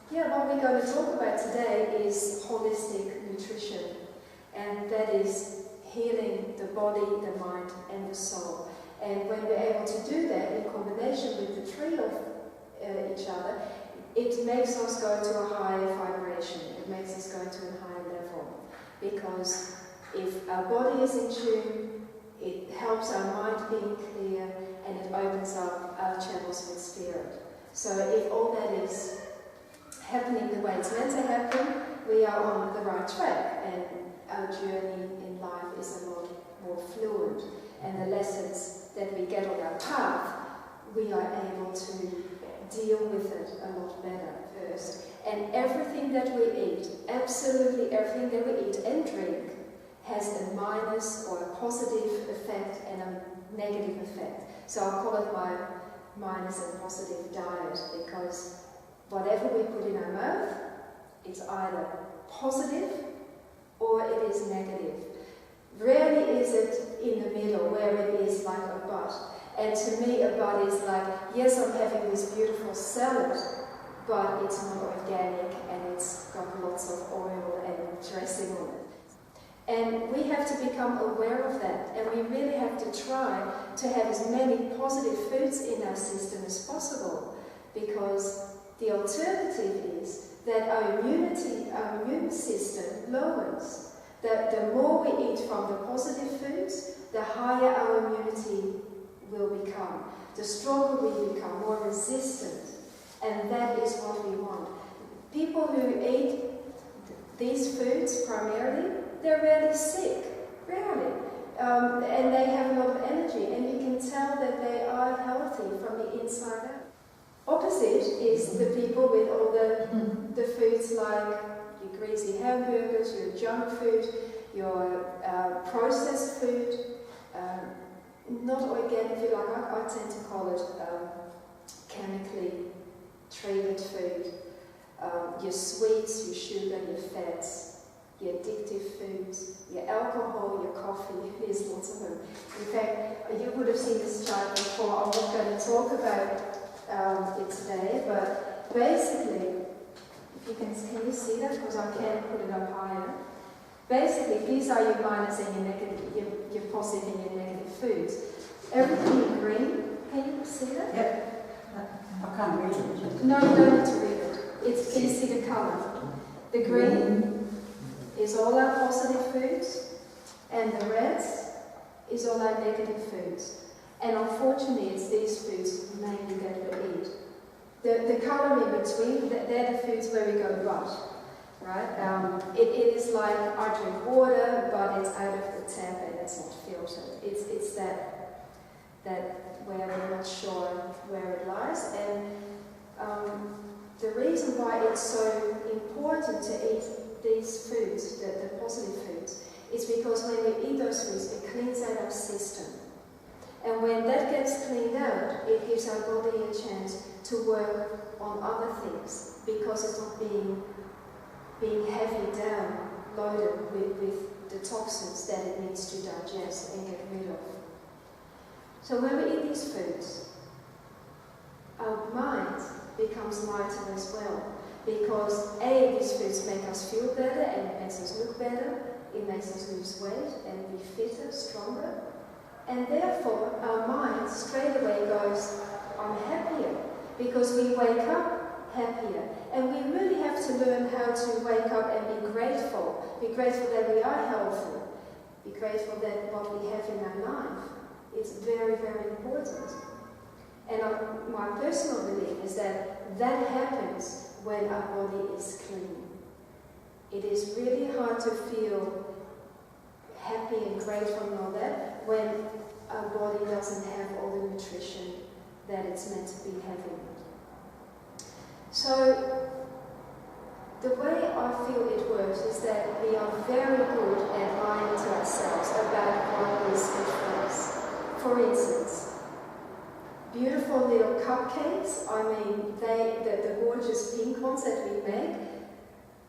what we're going to talk about today is holistic nutrition, and that is healing the body, the mind, and the soul. And when we're able to do that in combination with the three of each other, it makes us go to a higher vibration. It makes us go to a higher level. Because if our body is in tune, it helps our mind being clear, and it opens up our channels with spirit. So if all that is happening the way it's meant to happen, we are on the right track, and our journey in life is a lot more fluid. And the lessons that we get on our path, we are able to deal with it a lot better first. And everything that we eat, absolutely everything that we eat and drink, has a minus or a positive effect and a negative effect. So I'll call it my minus and positive diet, because whatever we put in our mouth, it's either positive or it is negative. Rarely is it in the middle where it is like a butt. And to me, a butt is like, yes, I'm having this beautiful salad, but it's not organic and it's got lots of oil and dressing on it. And we have to become aware of that, and we really have to try to have as many positive foods in our system as possible, because the alternative is that our immune system lowers. The more we eat from the positive foods, the higher our immunity will become. The stronger we become, more resistant, and that is what we want. People who eat these foods primarily, they're rarely sick, rarely. And they have a lot of energy, and you can tell that they are healthy from the inside out. Opposite is the people with all the foods like your greasy hamburgers, your junk food, your processed food, not organic food, like I tend to call it chemically treated food. Your sweets, your sugar, your fats, your addictive foods, your alcohol, your coffee, there's lots of them. In fact, you would have seen this chart before. I'm not going to talk about it today, but basically, if you can you see that? Because I can't put it up higher. Basically, these are your minus and your negative, your positive and your negative foods. Everything in green, can you see that? Yep. I can't read it. No, you don't need to read it. Can you see the colour? The green is all our positive foods, and the reds is all our negative foods. And unfortunately, it's these foods mainly that we eat. The colour in between, they're the foods where we go but, right? It is like I drink water, but it's out of the tap and it's not filtered. It's that where we're not sure where it lies. And the reason why it's so important to eat these foods, the positive foods, is because when we eat those foods, it cleans out our system. And when that gets cleaned out, it gives our body a chance to work on other things, because it's not being heavy down, loaded with the toxins that it needs to digest and get rid of. So when we eat these foods, our mind becomes lighter as well, because A, these foods make us feel better and it makes us look better, it makes us lose weight and be fitter, stronger, and therefore our mind straight away goes, I'm happier, because we wake up happier. And we really have to learn how to wake up and be grateful that we are healthy, be grateful that what we have in our life is very, very important. And my personal belief is that happens when our body is clean. It is really hard to feel happy and grateful and all that when our body doesn't have all the nutrition that it's meant to be having. So the way I feel it works is that we are very good at lying to ourselves about what is good for us. For instance, beautiful little cupcakes, the gorgeous pink ones that we make,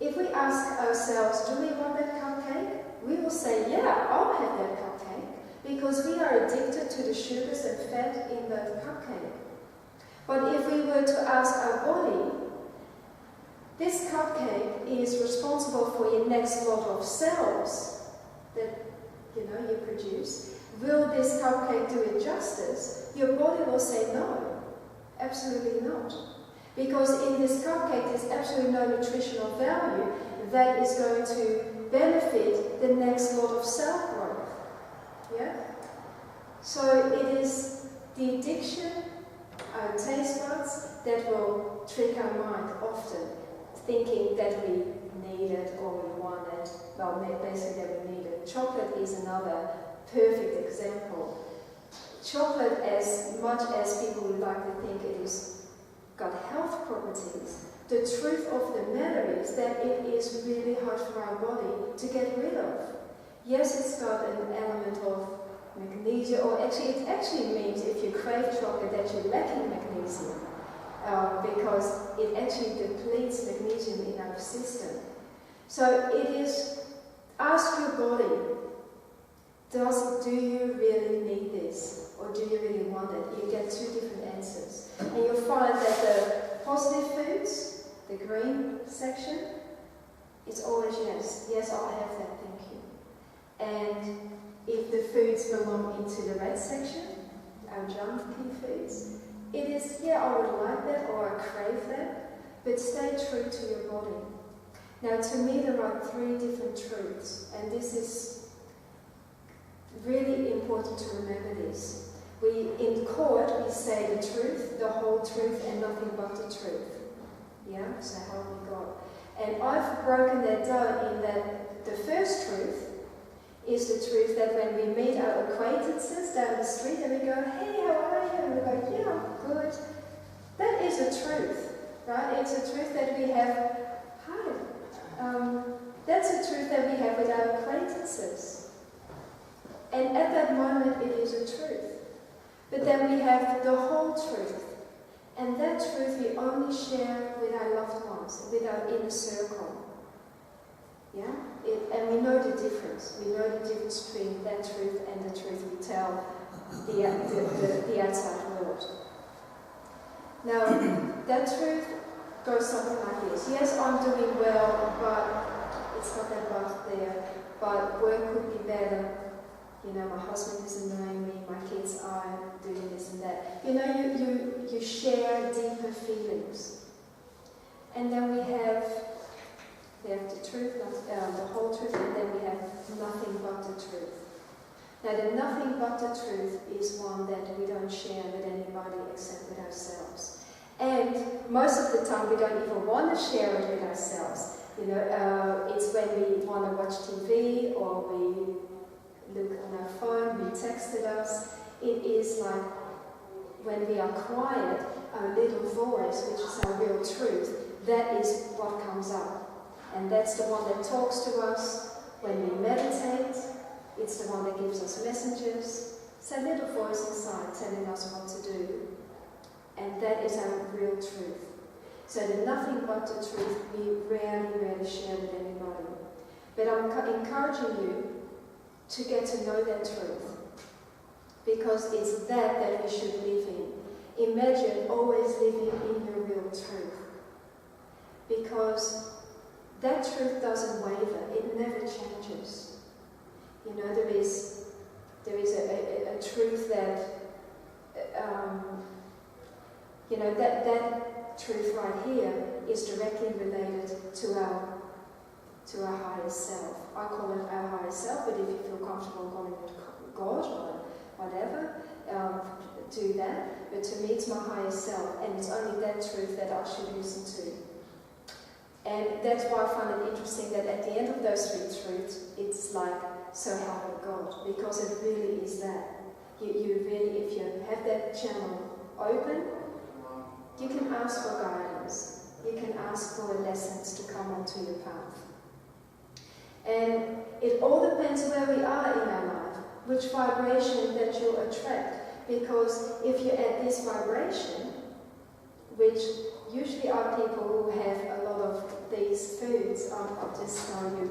if we ask ourselves, do we want that cupcake? We will say, yeah, I'll have that cupcake, because we are addicted to the sugars and fat in the cupcake. But if we were to ask our body, this cupcake is responsible for your next lot of cells that you produce, will this cupcake do it justice? Your body will say no, absolutely not. Because in this cupcake there's absolutely no nutritional value that is going to benefit the next lot of cell growth. Yeah? So it is the addiction, our taste buds, that will trick our mind often, thinking that we need it or we want it. Well, basically that we need it. Chocolate is another perfect example. Chocolate, as much as people would like to think it is got health properties, the truth of the matter is that it is really hard for our body to get rid of. Yes, it's got an element of magnesium, or it actually means if you crave chocolate that you're lacking magnesium, because it actually depletes magnesium in our system. So it is, ask your body, do you really need this, or do you really want it? You get two different answers. And you'll find that the positive foods, the green section, it's always yes. Yes, I'll have that, thank you. And if the foods belong into the red section, our junky foods, it is, yeah, I would like that or I crave that, but stay true to your body. Now, to me, there are three different truths, and this is really important to remember this. In court, we say the truth, the whole truth, and nothing but the truth. Yeah, so help me God. And I've broken that down in that the first truth is the truth that when we meet our acquaintances down the street and we go, hey, how are you? And we go, yeah, I'm good. That is a truth, right? It's a truth that we have, hi. That's a truth that we have with our acquaintances. And at that moment, it is a truth. But then we have the whole truth. And that truth we only share with our loved ones, with our inner circle. Yeah? And we know the difference. We know the difference between that truth and the truth we tell the outside world. Now, that truth goes something like this. Yes, I'm doing well, but it's not that but there. But work could be better. My husband is annoying me, my kids are doing this and that. You share deeper feelings. And then we have the truth, the whole truth, and then we have nothing but the truth. Now, the nothing but the truth is one that we don't share with anybody except with ourselves. And most of the time we don't even want to share it with ourselves. It's when we want to watch TV or we look on our phone, we texted us. It is like when we are quiet, our little voice, which is our real truth, that is what comes up. And that's the one that talks to us when we meditate. It's the one that gives us messages. It's that little voice inside telling us what to do. And that is our real truth. So the nothing but the truth, we rarely share with anybody. But I'm encouraging you to get to know that truth, because it's that we should live in. Imagine always living in your real truth, because that truth doesn't waver, it never changes. There is a truth that that truth right here is directly related to our higher self. I call it our higher self, but if you feel comfortable calling it God or whatever, do that. But to me, it's my higher self, and it's only that truth that I should listen to. And that's why I find it interesting that at the end of those three truths, it's like, so help me God, because it really is that. You really, if you have that channel open, you can ask for guidance. You can ask for lessons to come onto your path. And it all depends where we are in our life, which vibration that you'll attract. Because if you're at this vibration, which usually are people who have a lot of these foods, I'll just tell you,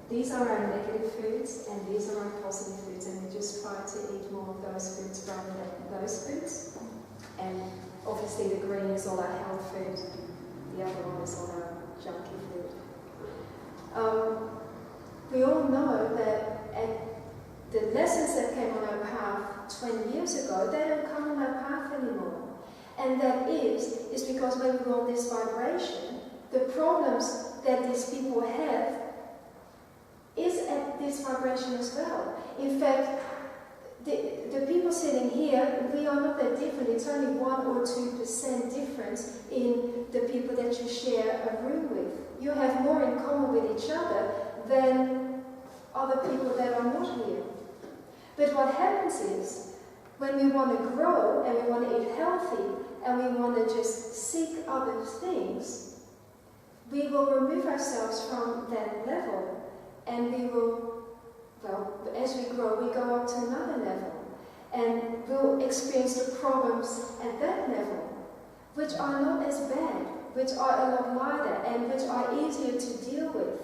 these are our negative foods and these are our positive foods, and we just try to eat more of those foods rather than those foods. And obviously the green is all our health food, the other one is all our junky food. 20 years ago, they don't come on my path anymore. And that is because when we're on this vibration, the problems that these people have is at this vibration as well. In fact, the people sitting here, we are not that different. It's only 1 or 2% difference in the people that you share a room with. You have more in common with each other than other people that are not here. But what happens is, when we want to grow and we want to eat healthy and we want to just seek other things, we will remove ourselves from that level and we will, well, as we grow, we go up to another level and we'll experience the problems at that level, which are not as bad, which are a lot lighter and which are easier to deal with.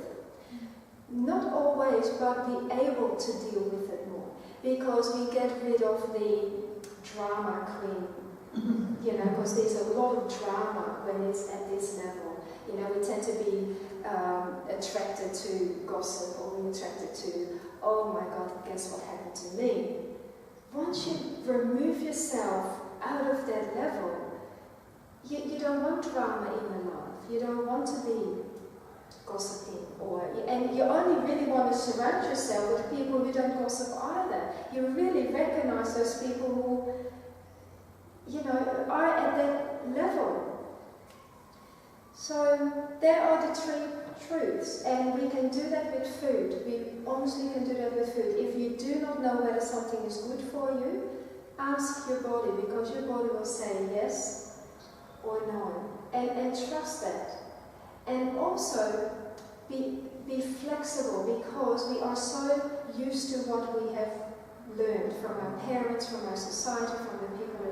Not always, but be able to deal with it more, because we get rid of the drama queen, because there's a lot of drama when it's at this level. We tend to be attracted to gossip, or we're attracted to, oh my God, guess what happened to me? Once you remove yourself out of that level, you don't want drama in your life. You don't want to be gossiping, and you only really want to surround yourself with people who don't gossip either. You really recognize those people who, are at that level. So there are the 3 truths, and we can do that with food. We honestly can do that with food. If you do not know whether something is good for you, ask your body, because your body will say yes or no, and trust that. And also be flexible, because we are so used to what we have learned from our parents, from our society, from the people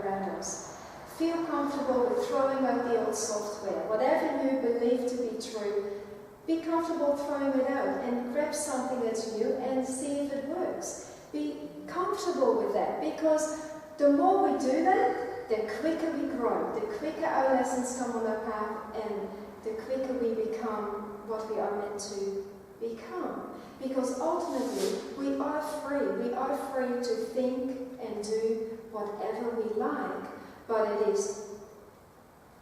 around us. Feel comfortable with throwing out the old software. Whatever you believe to be true, be comfortable throwing it out and grab something that's new and see if it works. Be comfortable with that, because the more we do that, the quicker we grow, the quicker our lessons come on our path, and the quicker we become what we are meant to become. Because ultimately, we are free. We are free to think and do whatever we like, but it is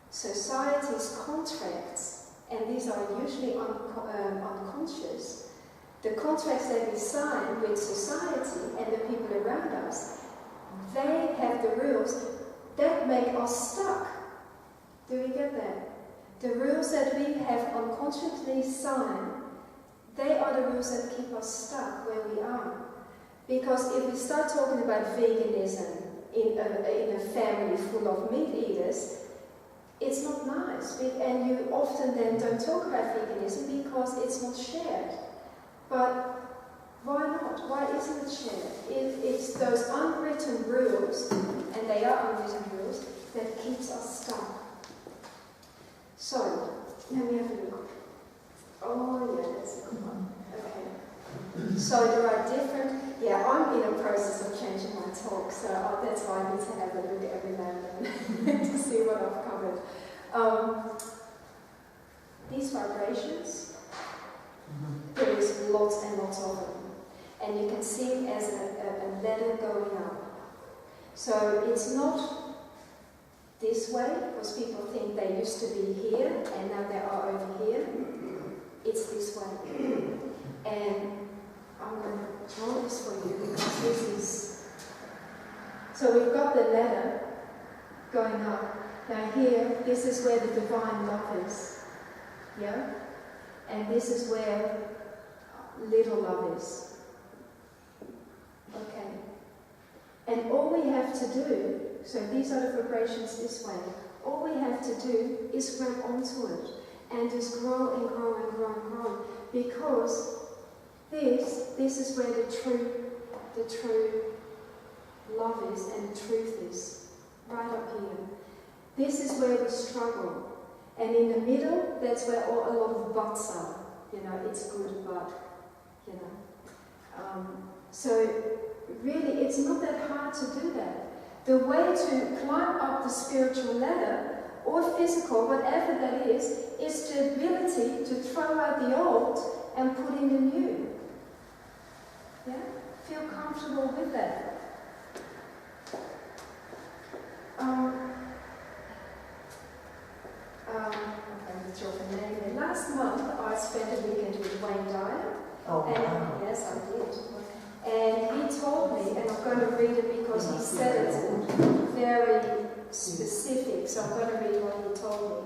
society's contracts, and these are usually unconscious. The contracts that we sign with society and the people around us, they have the rules that make us stuck. Do we get that? The rules that we have unconsciously signed, they are the rules that keep us stuck where we are. Because if we start talking about veganism in a family full of meat eaters, it's not nice. And you often then don't talk about veganism because it's not shared. But why not? Why isn't it shared? It's those unwritten rules, and they are unwritten rules, that keeps us stuck. So, let me have a look. Oh yeah, that's a good one. Okay. So there are different, I'm in a process of changing my talk, so that's why I need to have a look every now and then to see what I've covered. These vibrations, there is lots and lots of them. And you can see it as a ladder going up. So it's not this way, because people think they used to be here and now they are over here. It's this way. And I'm going to draw this for you, because this is... So we've got the ladder going up. Now here, this is where the divine love is. Yeah? And this is where little love is. Okay. And all we have to do, so these are the vibrations this way, all we have to do is grab onto it and just grow and grow and grow and grow, because this is where the true love is and the truth is, right up here. This is where we struggle. And in the middle, that's where a lot of buts are. It's good, but, so really, it's not that hard to do that. The way to climb up the spiritual ladder, or physical, whatever that is the ability to throw out the old and put in the new. Yeah? feel comfortable with that. Last month I spent a weekend with Wayne Dyer. Oh, and wow. yes, I did. And he told me, and I'm going to read it because he said it very specific, so I'm going to read what he told me.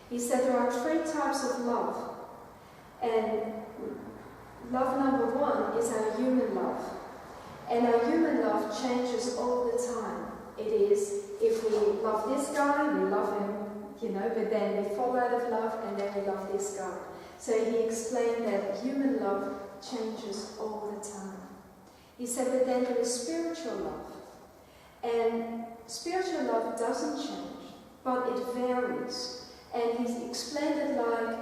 He said there are 3 types of love. And love number 1 is our human love. And our human love changes all the time. It is, if we love this guy, we love him, but then we fall out of love and then we love this guy. So he explained that human love changes all the time. He said, but then there is spiritual love. And spiritual love doesn't change, but it varies. And he explained it like,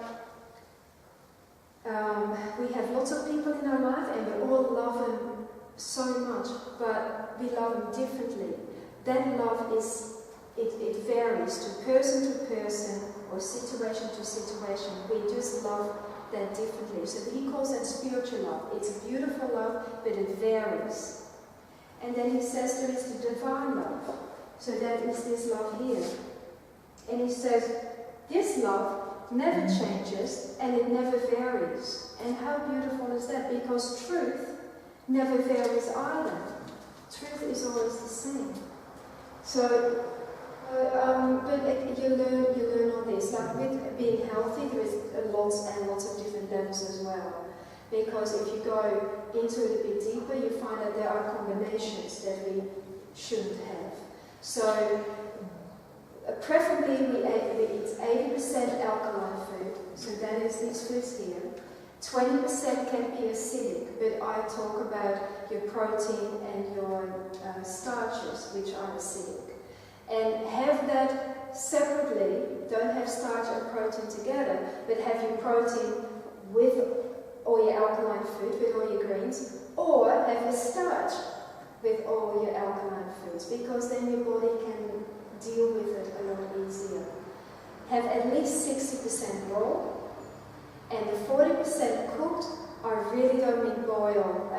we have lots of people in our life and we all love them so much, but we love them differently. Then love it varies to person or situation to situation. We just love that differently. So he calls that spiritual love. It's a beautiful love, but it varies. And then he says there is the divine love. So that is this love here. And he says, this love never changes and it never varies. And how beautiful is that? Because truth never varies either. Truth is always the same. So, but you learn all this. Like with being healthy, there is lots and lots of different levels as well. Because if you go into it a bit deeper, you find that there are combinations that we shouldn't have. So, preferably we eat 80% alkaline food. So that is these foods here. 20% can be acidic, but I talk about your protein and your starches, which are acidic. And have that separately. Don't have starch and protein together, but have your protein with all your alkaline food, with all your greens, or have your starch with all your alkaline foods, because then your body can deal with it a lot easier. Have at least 60% raw, and the 40% cooked. I really don't mean boil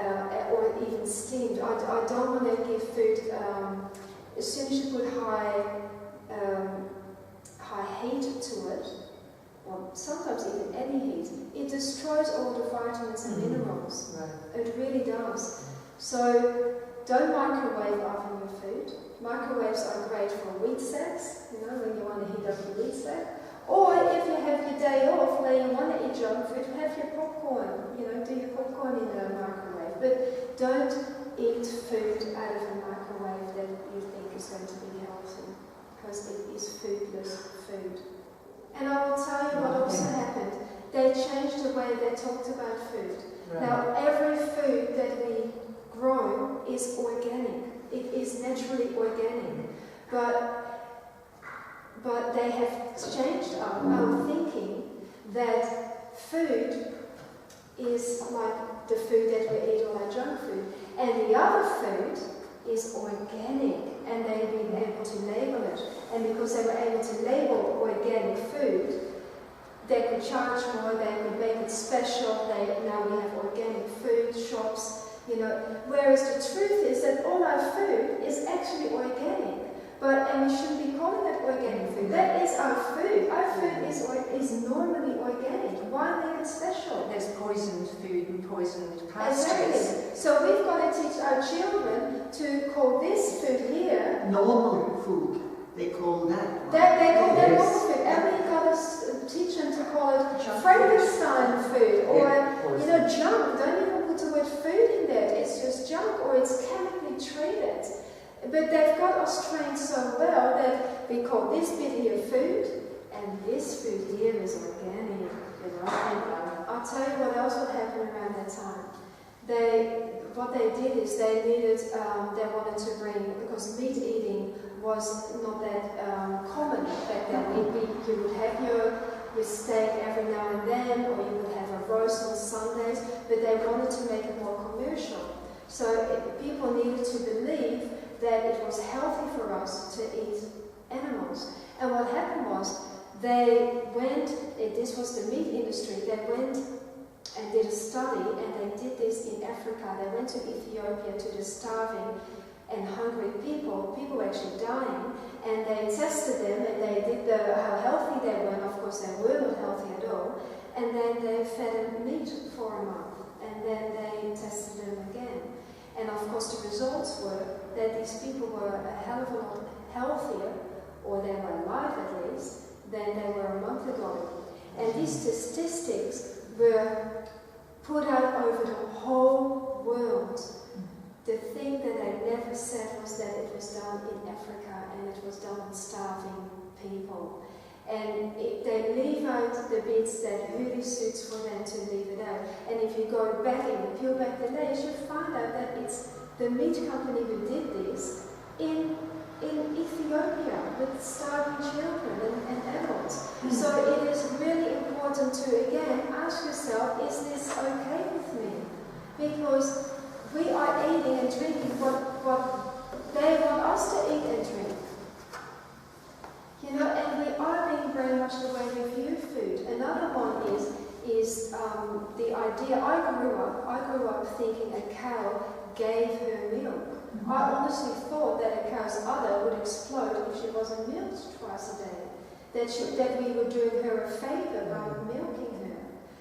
or even steamed. I don't want to give food. As soon as you put high heat to it, or sometimes even any heat, it destroys all the vitamins and minerals. Right. It really does. So don't microwave oven your food. Microwaves are great for wheat snacks, when you want to heat up your wheat snack. Or if you have your day off where you want to eat junk food, have your popcorn. Do your popcorn in the microwave. But don't eat food out of a microwave that you think is going to be healthy, because it is foodless food. And I will tell you what also happened. They changed the way they talked about food. Right. Now, every food that we grow is organic. It is naturally organic. But they have changed our thinking that food is like the food that we eat, or like junk food. And the other food is organic, and they've been able to label it. And because they were able to label organic food, they could charge more, they could make it special. Now we have organic food shops, Whereas the truth is that all our food is actually organic. And we shouldn't be calling it organic food. That is our food. Our food is normally organic. Why make it special? There's poisoned food and poisoned pastures. Exactly. So we've got to teach our children to call this food here normal food. They call that. They call that normal food. And we've got to teach them to call it Frankenstein food, or junk. Don't even put the word food in there. It's just junk, or it's chemically treated. But they've got us trained so well that we call this bit here food, and this food here is organic, And I'll tell you what else would happen around that time. What they did is they wanted to bring, because meat eating was not that common back then. You would have your steak every now and then, or you would have a roast on Sundays, but they wanted to make it more commercial. So people needed to believe that it was healthy for us to eat animals. And what happened was, this was the meat industry, they went and did a study, and they did this in Africa. They went to Ethiopia to the starving and hungry people. People were actually dying, and they tested them, and they did how healthy they were. And of course, they were not healthy at all. And then they fed them meat for a month, and then they tested them again. And of course, the results were that these people were a hell of a lot healthier, or they were alive at least, than they were a month ago. And these statistics were put out over the whole world. The thing that they never said was that it was done in Africa, and it was done on starving people. And they leave out the bits that really suits for them to leave it out. And if you go back and peel back the layers, you find out that it's the meat company who did this in Ethiopia with starving children and adults. So it is really important to, again, ask yourself, is this okay with me? Because we are eating and drinking what they want us to eat and drink. You know, and we are being very much the way we view food. Another one is the idea, I grew up thinking a cow gave her milk. I honestly thought that a cow's udder would explode if she wasn't milked twice a day. That we were doing her a favor by milking her.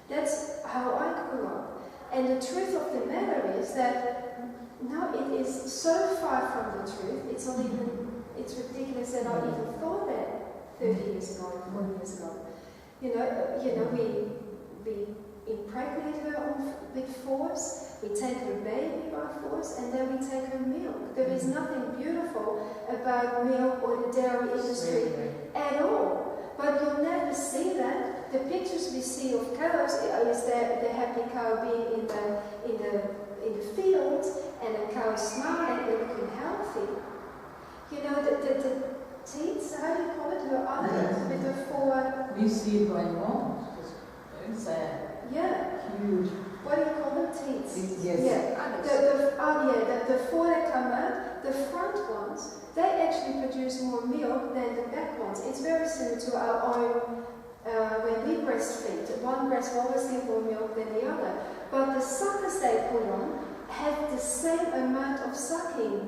That's how I grew up. And the truth of the matter is that no, it is so far from the truth. It's ridiculous that I even thought that 30 years ago, 40 years ago. You know, we impregnate her with force, we take her baby by force, and then we take her milk. There is nothing beautiful about milk or the dairy industry at all. But you'll never see that. The pictures we see of cows is the happy cow being in the field, and the cow is smiling and looking healthy. You know, the teats, how do you call it? Her udder with the four. We see it going on. It's huge. What do you call them? Teats? Yes. Yeah. The four that come out, the front ones, they actually produce more milk than the back ones. It's very similar to our own when we breastfeed. One breast will always give more milk than the other. But the suckers they put on have the same amount of sucking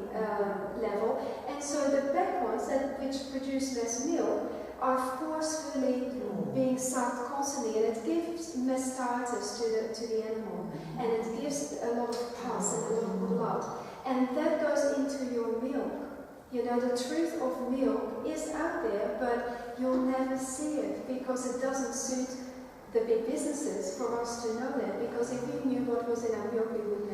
level, and so the back ones, which produce less milk, are forcefully being sucked constantly, and it gives mastitis to the animal, and it gives a lot of pus and a lot of blood, and that goes into your milk. You know, the truth of milk is out there, but you'll never see it because it doesn't suit the big businesses for us to know that, because if we knew what was in our milk, we would